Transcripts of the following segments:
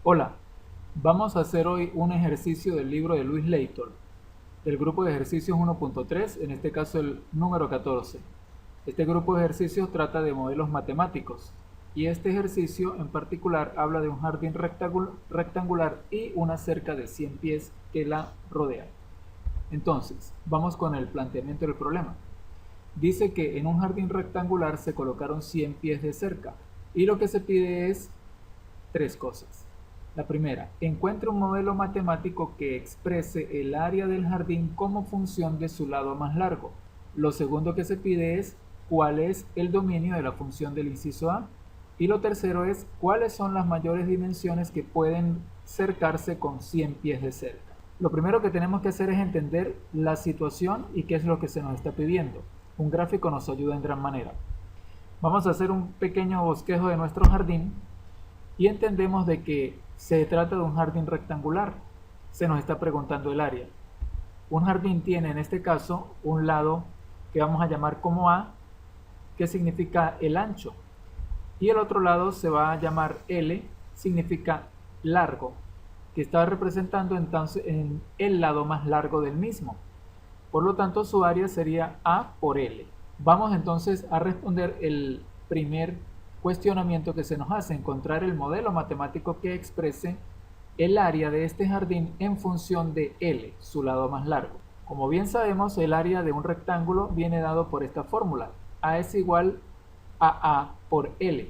Hola, vamos a hacer hoy un ejercicio del libro de Luis Leighton, del grupo de ejercicios 1.3, en este caso el número 14. Este grupo de ejercicios trata de modelos matemáticos y este ejercicio en particular habla de un jardín rectangular y una cerca de 100 pies que la rodea. Entonces, vamos con el planteamiento del problema. Dice que en un jardín rectangular se colocaron 100 pies de cerca y lo que se pide es tres cosas. La primera, encuentra un modelo matemático que exprese el área del jardín como función de su lado más largo. Lo segundo que se pide es cuál es el dominio de la función del inciso A. Y lo tercero es cuáles son las mayores dimensiones que pueden cercarse con 100 pies de cerca. Lo primero que tenemos que hacer es entender la situación y qué es lo que se nos está pidiendo. Un gráfico nos ayuda en gran manera. Vamos a hacer un pequeño bosquejo de nuestro jardín y entendemos de que se trata de un jardín rectangular. Se nos está preguntando el área. Un jardín tiene en este caso un lado que vamos a llamar como A, que significa el ancho, y el otro lado se va a llamar L, significa largo, que está representando entonces en el lado más largo del mismo. Por lo tanto, su área sería A por L. Vamos entonces a responder el primer cuestionamiento que se nos hace, encontrar el modelo matemático que exprese el área de este jardín en función de L, su lado más largo. Como bien sabemos, el área de un rectángulo viene dado por esta fórmula. A es igual a A por L,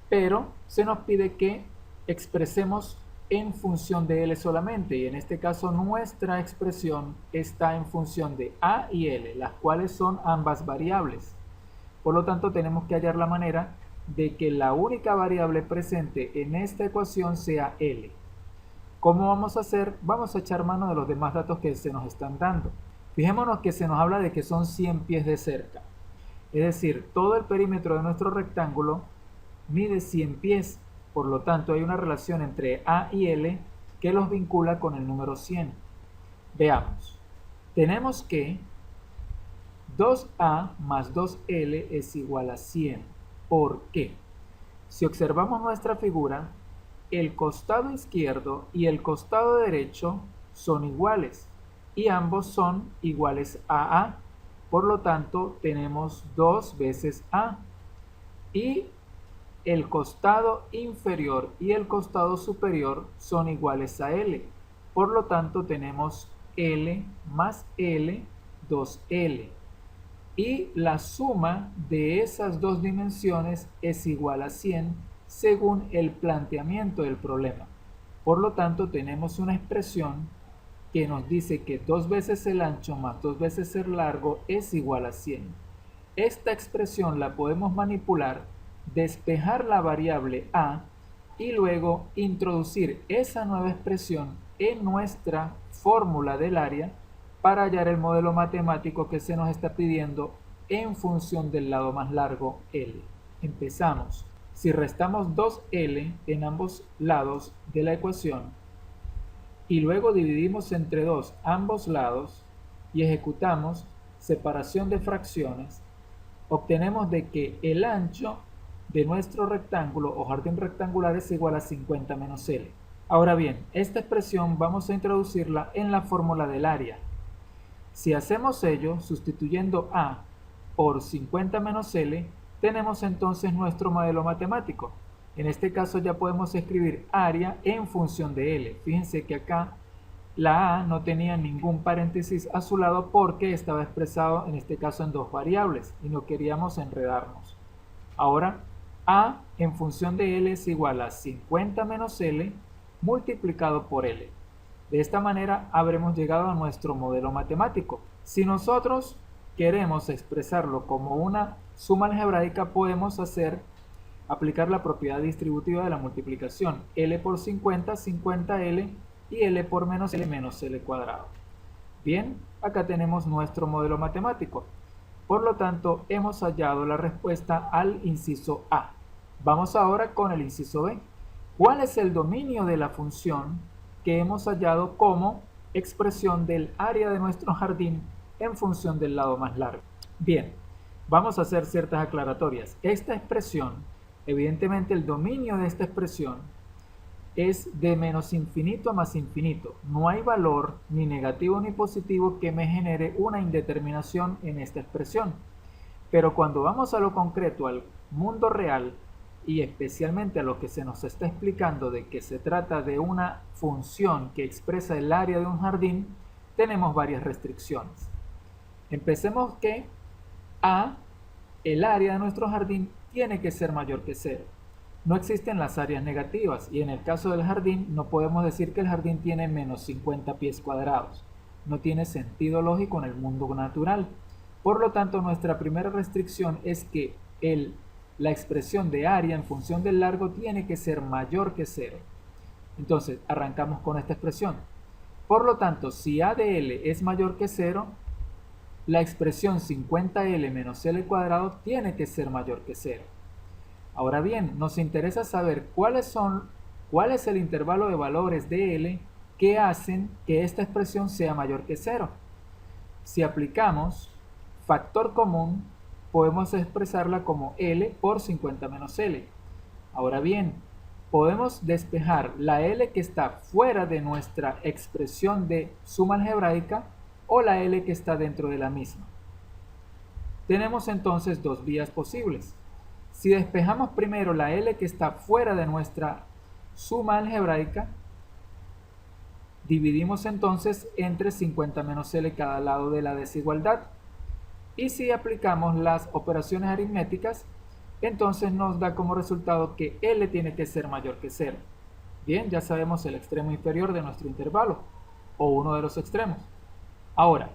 pero se nos pide que expresemos en función de L solamente, y en este caso nuestra expresión está en función de A y L, las cuales son ambas variables. Por lo tanto, tenemos que hallar la manera de que la única variable presente en esta ecuación sea L. ¿Cómo vamos a hacer? Vamos a echar mano de los demás datos que se nos están dando. Fijémonos que se nos habla de que son 100 pies de cerca. Es decir, todo el perímetro de nuestro rectángulo mide 100 pies. Por lo tanto, hay una relación entre A y L que los vincula con el número 100. Veamos. Tenemos que 2A más 2L es igual a 100. ¿Por qué? Si observamos nuestra figura, el costado izquierdo y el costado derecho son iguales y ambos son iguales a A. Por lo tanto, tenemos 2 veces A. Y el costado inferior y el costado superior son iguales a L. Por lo tanto, tenemos L más L, 2L. Y la suma de esas dos dimensiones es igual a 100 según el planteamiento del problema. Por lo tanto, tenemos una expresión que nos dice que 2 veces el ancho más 2 veces el largo es igual a 100. Esta expresión la podemos manipular, despejar la variable A y luego introducir esa nueva expresión en nuestra fórmula del área para hallar el modelo matemático que se nos está pidiendo en función del lado más largo, L. Empezamos. Si restamos 2L en ambos lados de la ecuación y luego dividimos entre 2 ambos lados y ejecutamos separación de fracciones, obtenemos de que el ancho de nuestro rectángulo o jardín rectangular es igual a 50 menos L. Ahora bien, esta expresión vamos a introducirla en la fórmula del área. Si hacemos ello, sustituyendo A por 50 menos L, tenemos entonces nuestro modelo matemático. En este caso ya podemos escribir área en función de L. Fíjense que acá la A no tenía ningún paréntesis a su lado porque estaba expresado en este caso en dos variables y no queríamos enredarnos. Ahora A en función de L es igual a 50 menos L multiplicado por L. De esta manera habremos llegado a nuestro modelo matemático. Si nosotros queremos expresarlo como una suma algebraica, podemos aplicar la propiedad distributiva de la multiplicación. L por 50, 50L y L por menos L cuadrado. Bien, acá tenemos nuestro modelo matemático. Por lo tanto, hemos hallado la respuesta al inciso A. Vamos ahora con el inciso B. ¿Cuál es el dominio de la función que hemos hallado como expresión del área de nuestro jardín en función del lado más largo? Bien, vamos a hacer ciertas aclaratorias. Esta expresión, evidentemente el dominio de esta expresión es de menos infinito a más infinito. No hay valor ni negativo ni positivo que me genere una indeterminación en esta expresión. Pero cuando vamos a lo concreto, al mundo real, y especialmente a lo que se nos está explicando de que se trata de una función que expresa el área de un jardín, tenemos varias restricciones. Empecemos que A, el área de nuestro jardín, tiene que ser mayor que 0. No existen las áreas negativas y en el caso del jardín no podemos decir que el jardín tiene menos 50 pies cuadrados. No tiene sentido lógico en el mundo natural. Por lo tanto, nuestra primera restricción es que la expresión de área en función del largo tiene que ser mayor que 0. Entonces, arrancamos con esta expresión. Por lo tanto, si A de L es mayor que 0, la expresión 50L menos L cuadrado tiene que ser mayor que 0. Ahora bien, nos interesa saber cuál es el intervalo de valores de L que hacen que esta expresión sea mayor que 0. Si aplicamos factor común, podemos expresarla como L por 50 menos L. Ahora bien, podemos despejar la L que está fuera de nuestra expresión de suma algebraica o la L que está dentro de la misma. Tenemos entonces dos vías posibles. Si despejamos primero la L que está fuera de nuestra suma algebraica, dividimos entonces entre 50 menos L cada lado de la desigualdad. Y si aplicamos las operaciones aritméticas, entonces nos da como resultado que L tiene que ser mayor que 0. Bien, ya sabemos el extremo inferior de nuestro intervalo, o uno de los extremos. Ahora,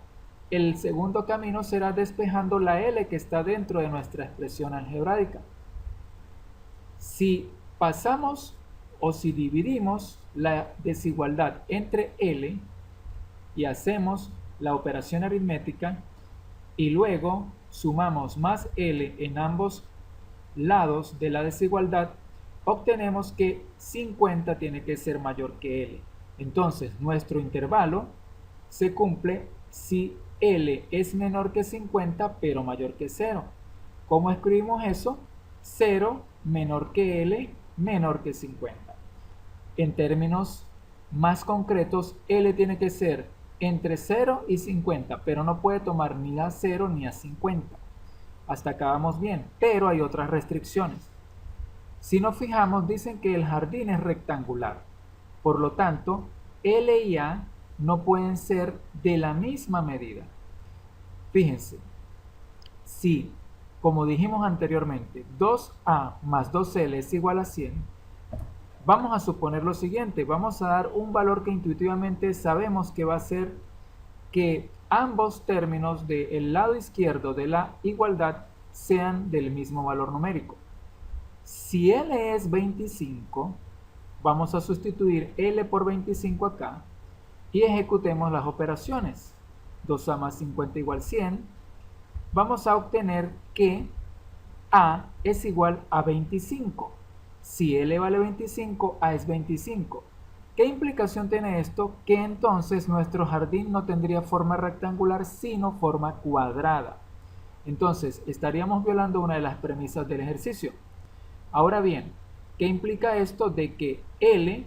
el segundo camino será despejando la L que está dentro de nuestra expresión algebraica. Si pasamos o si dividimos la desigualdad entre L y hacemos la operación aritmética y luego sumamos más L en ambos lados de la desigualdad, obtenemos que 50 tiene que ser mayor que L. Entonces, nuestro intervalo se cumple si L es menor que 50 pero mayor que 0. ¿Cómo escribimos eso? 0 menor que L menor que 50. En términos más concretos, L tiene que ser entre 0 y 50, pero no puede tomar ni a 0 ni a 50. Hasta acá vamos bien, pero hay otras restricciones. Si nos fijamos, dicen que el jardín es rectangular. Por lo tanto, L y A no pueden ser de la misma medida. Fíjense, si, como dijimos anteriormente, 2A más 2L es igual a 100, vamos a suponer lo siguiente, vamos a dar un valor que intuitivamente sabemos que va a ser que ambos términos del lado izquierdo de la igualdad sean del mismo valor numérico. Si L es 25, vamos a sustituir L por 25 acá y ejecutemos las operaciones. 2A más 50 igual 100. Vamos a obtener que A es igual a 25. Si L vale 25, A es 25. ¿Qué implicación tiene esto? Que entonces nuestro jardín no tendría forma rectangular, sino forma cuadrada. Entonces, estaríamos violando una de las premisas del ejercicio. Ahora bien, ¿qué implica esto? De que L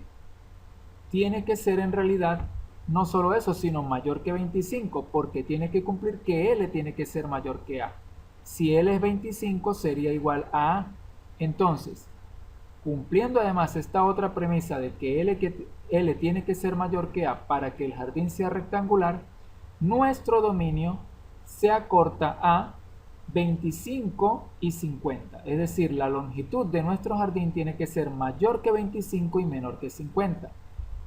tiene que ser en realidad no solo eso, sino mayor que 25, porque tiene que cumplir que L tiene que ser mayor que A. Si L es 25, sería igual a A. Entonces, cumpliendo además esta otra premisa de que L tiene que ser mayor que A para que el jardín sea rectangular, nuestro dominio se acorta a 25 y 50. Es decir, la longitud de nuestro jardín tiene que ser mayor que 25 y menor que 50.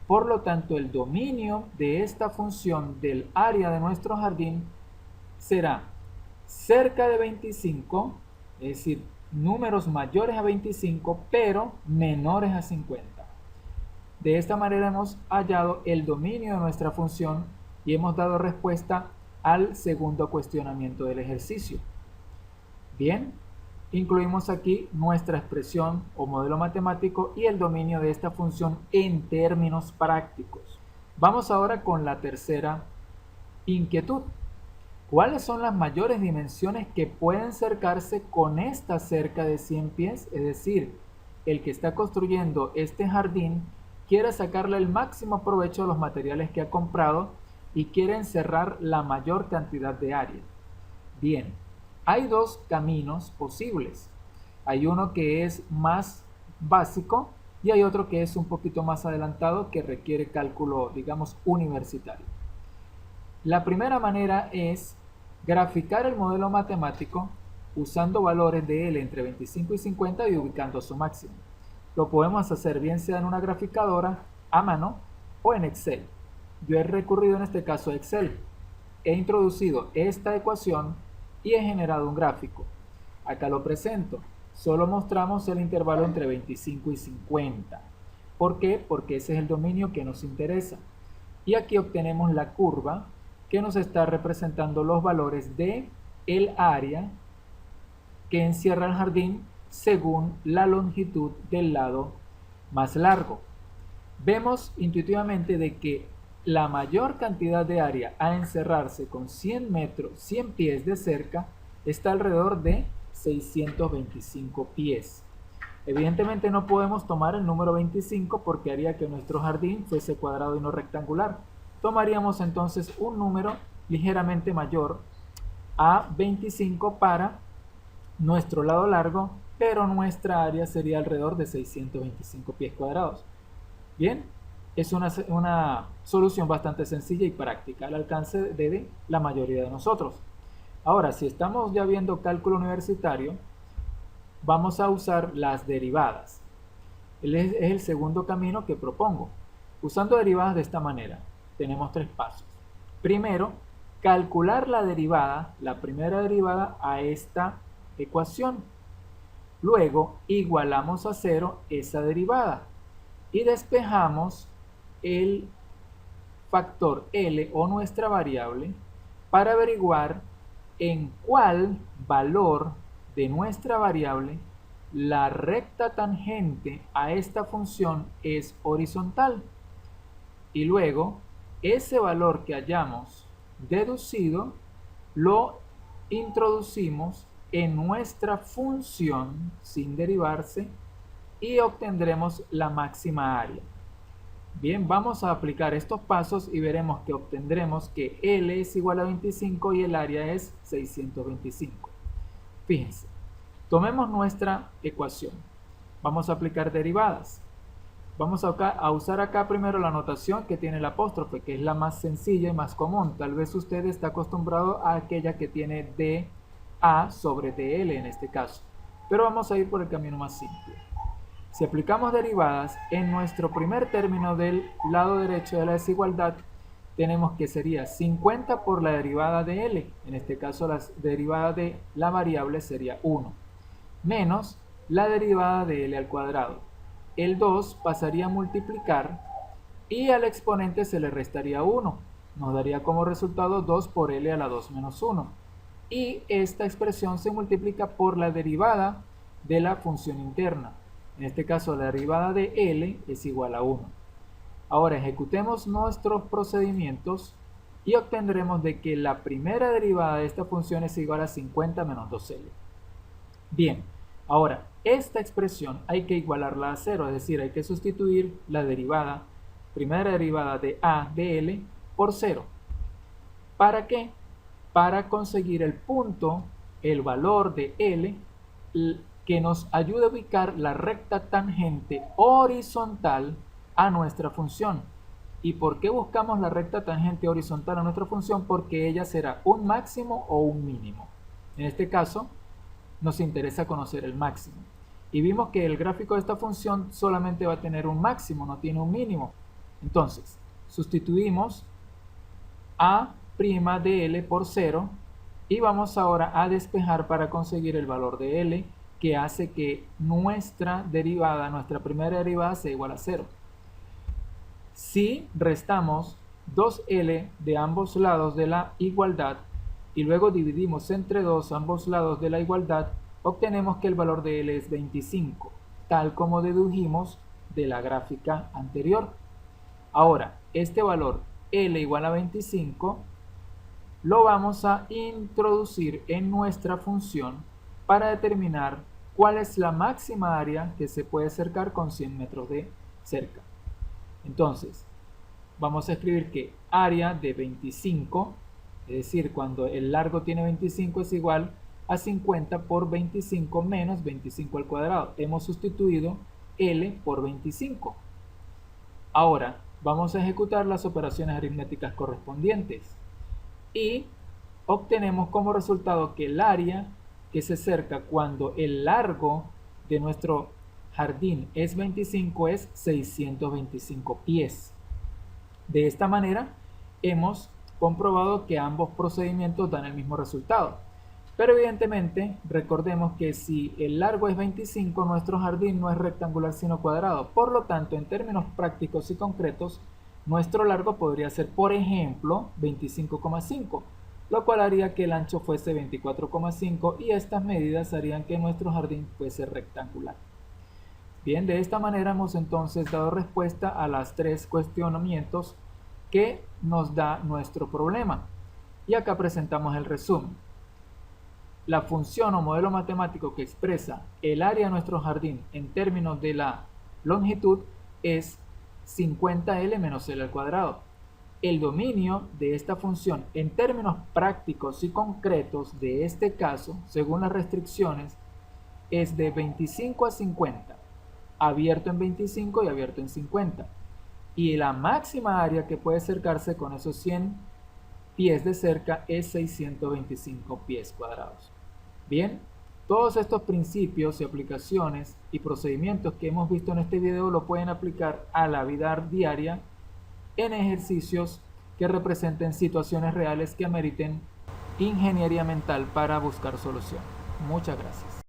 Por lo tanto, el dominio de esta función del área de nuestro jardín será cerca de 25, es decir, números mayores a 25, pero menores a 50. De esta manera hemos hallado el dominio de nuestra función y hemos dado respuesta al segundo cuestionamiento del ejercicio. Bien, incluimos aquí nuestra expresión o modelo matemático y el dominio de esta función en términos prácticos. Vamos ahora con la tercera inquietud. ¿Cuáles son las mayores dimensiones que pueden cercarse con esta cerca de 100 pies? Es decir, el que está construyendo este jardín quiere sacarle el máximo provecho a los materiales que ha comprado y quiere encerrar la mayor cantidad de área. Bien, hay dos caminos posibles. Hay uno que es más básico y hay otro que es un poquito más adelantado que requiere cálculo, digamos, universitario. La primera manera es graficar el modelo matemático usando valores de L entre 25 y 50 y ubicando su máximo. Lo podemos hacer bien sea en una graficadora, a mano o en Excel. Yo he recurrido en este caso a Excel. He introducido esta ecuación y he generado un gráfico. Acá lo presento. Solo mostramos el intervalo entre 25 y 50. ¿Por qué? Porque ese es el dominio que nos interesa. Y aquí obtenemos la curva que nos está representando los valores de el área que encierra el jardín según la longitud del lado más largo. Vemos intuitivamente de que la mayor cantidad de área a encerrarse con 100 pies de cerca está alrededor de 625 pies. Evidentemente no podemos tomar el número 25 porque haría que nuestro jardín fuese cuadrado y no rectangular. Tomaríamos entonces un número ligeramente mayor a 25 para nuestro lado largo, pero nuestra área sería alrededor de 625 pies cuadrados. Bien, es una solución bastante sencilla y práctica al alcance de la mayoría de nosotros. Ahora, si estamos ya viendo cálculo universitario, vamos a usar las derivadas. Es el segundo camino que propongo. Usando derivadas de esta manera, tenemos tres pasos. Primero, calcular la derivada, la primera derivada a esta ecuación. Luego, igualamos a 0 esa derivada y despejamos el factor L o nuestra variable para averiguar en cuál valor de nuestra variable la recta tangente a esta función es horizontal. Y luego, ese valor que hayamos deducido lo introducimos en nuestra función sin derivarse y obtendremos la máxima área. Bien, vamos a aplicar estos pasos y veremos que obtendremos que L es igual a 25 y el área es 625. Fíjense, tomemos nuestra ecuación. Vamos a aplicar derivadas. Vamos a usar acá primero la notación que tiene el apóstrofe, que es la más sencilla y más común. Tal vez usted está acostumbrado a aquella que tiene dA sobre dl en este caso. Pero vamos a ir por el camino más simple. Si aplicamos derivadas, en nuestro primer término del lado derecho de la desigualdad, tenemos que sería 50 por la derivada de L. En este caso, la derivada de la variable sería 1. Menos la derivada de L al cuadrado. El 2 pasaría a multiplicar y al exponente se le restaría 1. Nos daría como resultado 2 por L a la 2 menos 1. Y esta expresión se multiplica por la derivada de la función interna. En este caso, la derivada de L es igual a 1. Ahora ejecutemos nuestros procedimientos y obtendremos de que la primera derivada de esta función es igual a 50 menos 2L. Bien, ahora esta expresión hay que igualarla a 0, es decir, hay que sustituir la derivada, primera derivada de A de L por 0. ¿Para qué? Para conseguir el punto, el valor de L, que nos ayude a ubicar la recta tangente horizontal a nuestra función. ¿Y por qué buscamos la recta tangente horizontal a nuestra función? Porque ella será un máximo o un mínimo. En este caso, nos interesa conocer el máximo. Y vimos que el gráfico de esta función solamente va a tener un máximo, no tiene un mínimo. Entonces, sustituimos a' de L por 0 y vamos ahora a despejar para conseguir el valor de L, que hace que nuestra derivada, nuestra primera derivada sea igual a 0. Si restamos 2L de ambos lados de la igualdad y luego dividimos entre 2 ambos lados de la igualdad, obtenemos que el valor de L es 25, tal como dedujimos de la gráfica anterior. Ahora, este valor L igual a 25 lo vamos a introducir en nuestra función para determinar cuál es la máxima área que se puede cercar con 100 metros de cerca. Entonces, vamos a escribir que área de 25, es decir, cuando el largo tiene 25 es igual a 50 por 25 menos 25 al cuadrado. Hemos sustituido L por 25. Ahora, vamos a ejecutar las operaciones aritméticas correspondientes y obtenemos como resultado que el área que se cerca cuando el largo de nuestro jardín es 25 es 625 pies. De esta manera hemos comprobado que ambos procedimientos dan el mismo resultado. Pero evidentemente recordemos que si el largo es 25, nuestro jardín no es rectangular sino cuadrado. Por lo tanto, en términos prácticos y concretos, nuestro largo podría ser, por ejemplo, 25,5, lo cual haría que el ancho fuese 24,5 y estas medidas harían que nuestro jardín fuese rectangular. Bien, de esta manera hemos entonces dado respuesta a las tres cuestionamientos que nos da nuestro problema. Y acá presentamos el resumen. La función o modelo matemático que expresa el área de nuestro jardín en términos de la longitud es 50L menos L al cuadrado. El dominio de esta función en términos prácticos y concretos de este caso, según las restricciones, es de 25 a 50, abierto en 25 y abierto en 50. Y la máxima área que puede cercarse con esos 100 pies de cerca es 625 pies cuadrados. Bien, todos estos principios y aplicaciones y procedimientos que hemos visto en este video lo pueden aplicar a la vida diaria en ejercicios que representen situaciones reales que ameriten ingeniería mental para buscar solución. Muchas gracias.